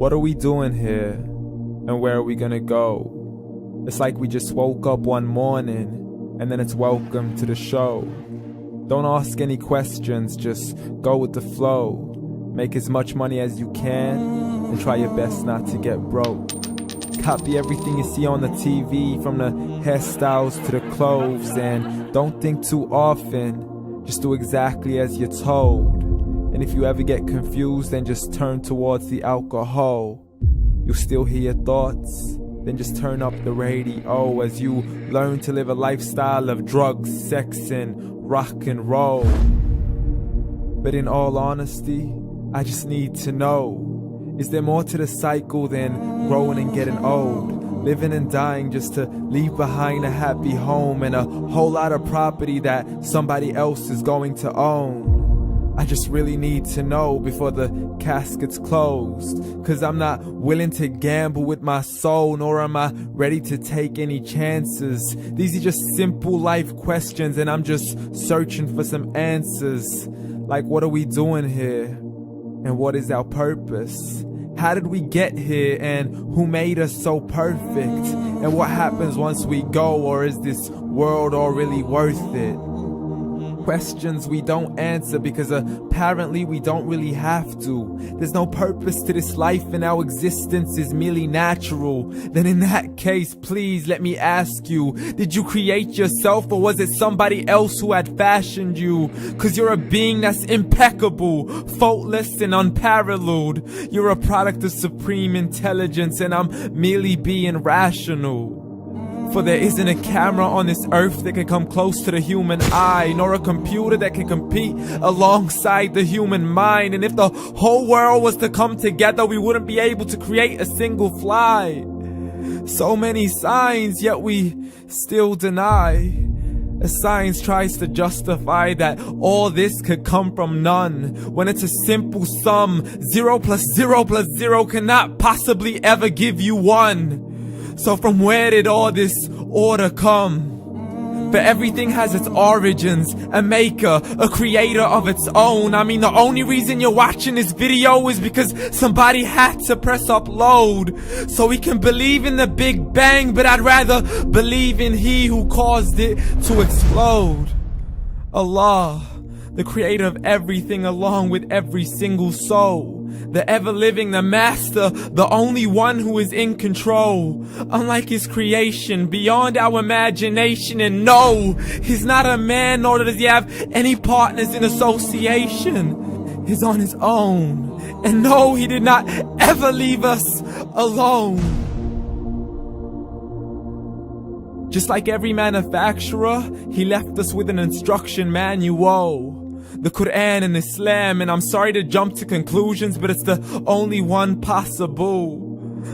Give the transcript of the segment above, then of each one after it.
What are we doing here? And where are we gonna go? It's like we just woke up one morning and then it's welcome to the show. Don't ask any questions, just go with the flow. Make as much money as you can and try your best not to get broke. Copy everything you see on the TV, from the hairstyles to the clothes, and don't think too often, just do exactly as you're told. And if you ever get confused, then just turn towards the alcohol. You'll still hear your thoughts, then just turn up the radio as you learn to live a lifestyle of drugs, sex, and rock and roll. But in all honesty, I just need to know, is there more to the cycle than growing and getting old? Living and dying just to leave behind a happy home and a whole lot of property that somebody else is going to own. I just really need to know before the casket's closed, 'cause I'm not willing to gamble with my soul, nor am I ready to take any chances. These are just simple life questions and I'm just searching for some answers. Like, what are we doing here? And what is our purpose? How did we get here, and who made us so perfect? And what happens once we go, or is this world all really worth it? Questions we don't answer because apparently we don't really have to. There's no purpose to this life and our existence is merely natural. Then in that case, please let me ask you, did you create yourself, or was it somebody else who had fashioned you? 'Cause you're a being that's impeccable, faultless and unparalleled. You're a product of supreme intelligence and I'm merely being rational. For there isn't a camera on this earth that can come close to the human eye, nor a computer that can compete alongside the human mind. And if the whole world was to come together, we wouldn't be able to create a single fly. So many signs, yet we still deny. As science tries to justify that all this could come from none, when it's a simple sum. 0 plus 0 plus 0 cannot possibly ever give you 1. So from where did all this order come? For everything has its origins, a maker, a creator of its own. I mean, the only reason you're watching this video is because somebody had to press upload. So we can believe in the Big Bang, but I'd rather believe in He who caused it to explode. Allah, the creator of everything along with every single soul. The ever-living, the master, the only one who is in control. Unlike his creation, beyond our imagination. And no, he's not a man, nor does he have any partners in association. He's on his own. And no, he did not ever leave us alone. Just like every manufacturer, he left us with an instruction manual. The Quran and Islam, and I'm sorry to jump to conclusions, but it's the only one possible.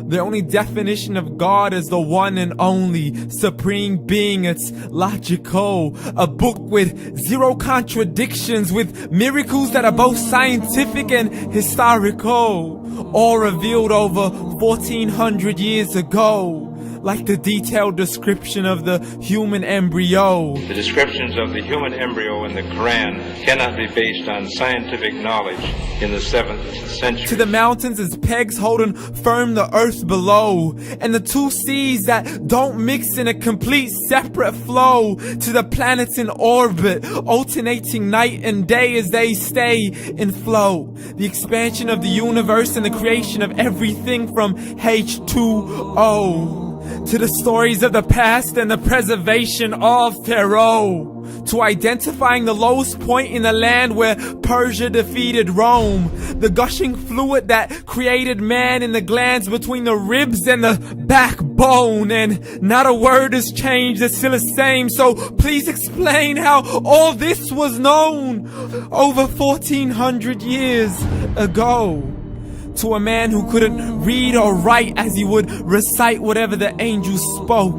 The only definition of God is the one and only supreme being. It's logical. A book with 0 contradictions, with miracles that are both scientific and historical, all revealed over 1400 years ago. Like the detailed description of the human embryo. The descriptions of the human embryo in the Quran cannot be based on scientific knowledge in the 7th century. To the mountains as pegs holding firm the earth below, and the 2 seas that don't mix in a complete separate flow. To the planets in orbit, alternating night and day as they stay in flow. The expansion of the universe and the creation of everything from H2O. To the stories of the past and the preservation of Pharaoh. To identifying the lowest point in the land where Persia defeated Rome. The gushing fluid that created man in the glands between the ribs and the backbone. And not a word has changed, it's still the same. So please explain how all this was known over 1400 years ago. To a man who couldn't read or write, as he would recite whatever the angels spoke.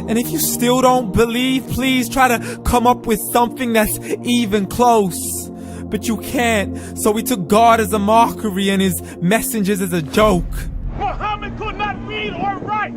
And if you still don't believe, please try to come up with something that's even close. But you can't, so we took God as a mockery and his messengers as a joke. Muhammad could not read or write.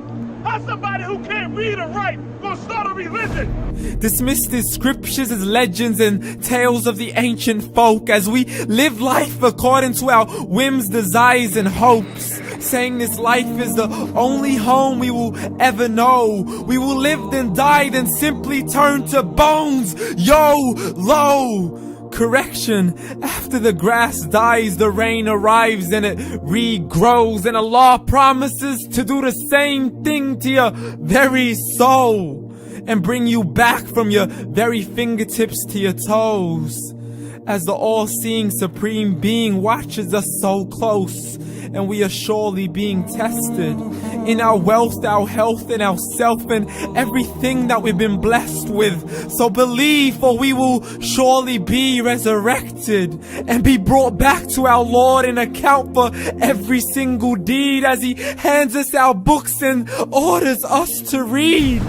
How somebody who can't read or write gonna start a religion? Dismissed as scriptures as legends and tales of the ancient folk, as we live life according to our whims, desires, and hopes, saying this life is the only home we will ever know. We will live then die, then simply turn to bones. YOLO! Correction, after the grass dies, the rain arrives and it regrows, and Allah promises to do the same thing to your very soul and bring you back from your very fingertips to your toes, as the all-seeing supreme being watches us so close, and we are surely being tested in our wealth, our health, and our self, and everything that we've been blessed with. So believe, for we will surely be resurrected and be brought back to our Lord and account for every single deed, as He hands us our books and orders us to read.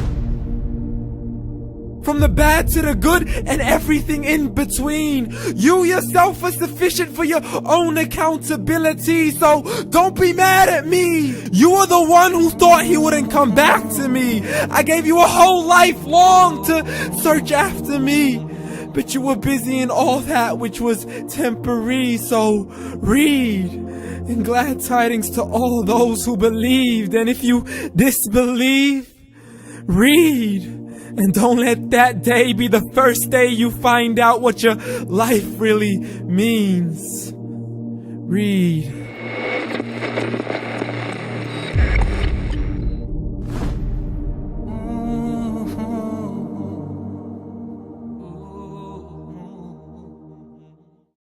From the bad to the good and everything in between. You yourself are sufficient for your own accountability, so don't be mad at me. You are the one who thought He wouldn't come back to me. I gave you a whole life long to search after me, but you were busy in all that which was temporary. So read, and glad tidings to all those who believed. And if you disbelieve, read. And don't let that day be the first day you find out what your life really means. Read.